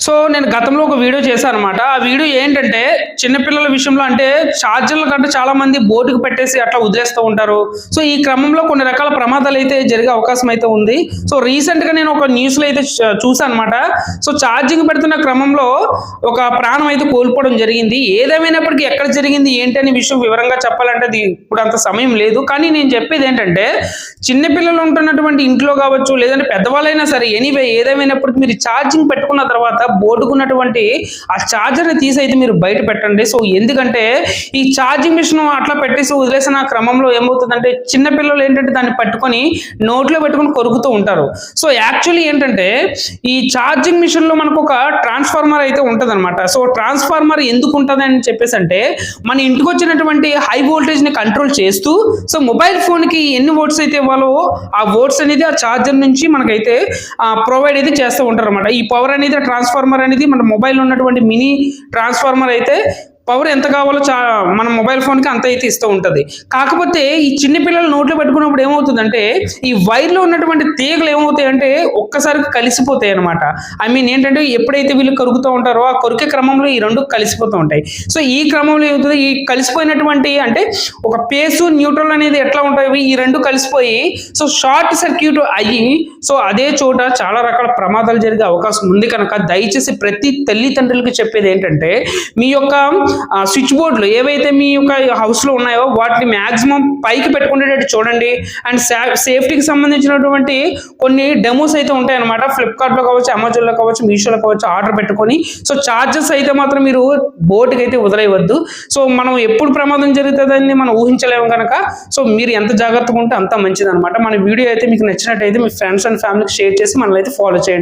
So, నేను గతంలో ఒక వీడియో చేశాననమాట. ఆ వీడియో ఏంటంటే, చిన్న పిల్లల విషయంలో అంటే చార్జర్ల కంటే చాలామంది బోర్డ్‌కి పెట్టేసి అట్లా వదిలేస్తూ ఉంటారు. సో, ఈ క్రమంలో కొన్ని రకాల ప్రమాదాలైతే జరిగే అవకాశం అయితే ఉంది. సో, రీసెంట్‌గా నేను ఒక న్యూస్‌లో అయితే చూసాననమాట. సో, ఛార్జింగ్ పెడుతున్న క్రమంలో ఒక ప్రాణం అయితే కోల్పోవడం జరిగింది. ఏదేమైనప్పటికీ ఎక్కడ జరిగింది, ఏంటి అనే విషయం వివరంగా చెప్పాలంటే అది ఇప్పుడు అంత సమయం లేదు. కానీ నేను చెప్పేదేంటంటే, చిన్న పిల్లలు ఉంటున్నటువంటి ఇంట్లో కావచ్చు, లేదంటే పెద్దవాళ్ళైనా సరే ఎనీవే ఏదేమైనప్పటికీ మీరు ఛార్జింగ్ పెట్టుకున్న తర్వాత బోర్డుకున్నటువంటి ఆ ఛార్జర్‌ని తీసి అయితే మీరు బయట పెట్టండి. సో, ఎందుకంటే ఈ ఛార్జింగ్ మిషన్ అట్లా పెట్టేసి వదిలేసిన క్రమంలో ఏమవుతుందంటే చిన్న పిల్లలు ఏంటంటే దాన్ని పట్టుకొని నోట్లో పెట్టుకొని కొరుకుతూ ఉంటారు. సో, యాక్చువల్లీ ఏంటంటే ఈ ఛార్జింగ్ మిషన్‌లో మనకు ఒక ట్రాన్స్‌ఫార్మర్ అయితే ఉంటదనమాట. సో, ట్రాన్స్‌ఫార్మర్ ఎందుకు ఉంటదని చెప్పేసంటే మన ఇంటికొచ్చినటువంటి హై వోల్టేజ్‌ని కంట్రోల్ చేస్తూ సో, మొబైల్ ఫోన్‌కి ఎన్ని వోల్ట్స్ అయితే ఇవ్వాలో ఆ వోల్ట్స్ అనేది ఆ ఛార్జర్ నుంచి మనకైతే ప్రొవైడ్ అయితే చేస్తూ ఉంటారనమాట. ఈ పవర్ అనేది ట్రాన్స్ఫార్మర్ అనేది మన మొబైల్ ఉన్నటువంటి మినీ ట్రాన్స్ఫార్మర్ అయితే పవర్ ఎంత కావాలో మన మొబైల్ ఫోన్‌కి అంత అయితే ఇస్తూ ఉంటది. కాకపోతే ఈ చిన్న పిల్లలు నోట్లో పెట్టుకున్నప్పుడు ఏమవుతుందంటే, ఈ వైర్‌లో ఉన్నటువంటి తీగలు ఏమవుతాయంటే ఒక్కసారిగా కలిసిపోతాయన్నమాట. ఐ మీన్ ఏంటంటే ఎప్పుడైతే వీళ్ళు కొరుకుతూ ఉంటారో ఆ కొరికే క్రమంలో ఈ 2 కలిసిపోతూ ఉంటాయి. సో, ఈ క్రమంలో ఏమవుతది ఈ కలిసిపోయినటువంటి అంటే ఒక పేసు, న్యూట్రల్ అనేది ఎట్లా ఉంటాయి ఈ 2 కలిసిపోయి సో, షార్ట్ సర్క్యూట్ అయ్యి సో, అదే చోట చాలా రకాల ప్రమాదాలు జరిగే అవకాశం ఉంది కనుక దయచేసి ప్రతి తల్లిదండ్రులకి చెప్పేది ఏంటంటే మీ యొక్క స్విచ్ బోర్డులు ఏవైతే మీ యొక్క హౌస్‌లో ఉన్నాయో వాటిని మాక్సిమం పైకి పెట్టుకునేటట్టు చూడండి. అండ్ సేఫ్టీకి సంబంధించినటువంటి కొన్ని డెమోస్ అయితే ఉంటాయన్నమాట. ఫ్లిప్‌కార్ట్‌లో కావచ్చు, అమెజాన్‌లో కావచ్చు, మీషోలో కావచ్చు ఆర్డర్ పెట్టుకొని సో, చార్జెస్ అయితే మాత్రం మీరు బోర్డ్‌కి అయితే వదిలేయవద్దు. సో, మనం ఎప్పుడు ప్రమాదం జరుగుతుందని మనం ఊహించలేము కనుక సో, మీరు ఎంత జాగ్రత్తగా ఉంటే అంత మంచిదన్నమాట. మన వీడియో అయితే మీకు నచ్చినట్టయితే మీ ఫ్రెండ్స్ అండ్ ఫ్యామిలీకి షేర్ చేసి మనల్ని అయితే ఫాలో చేయండి.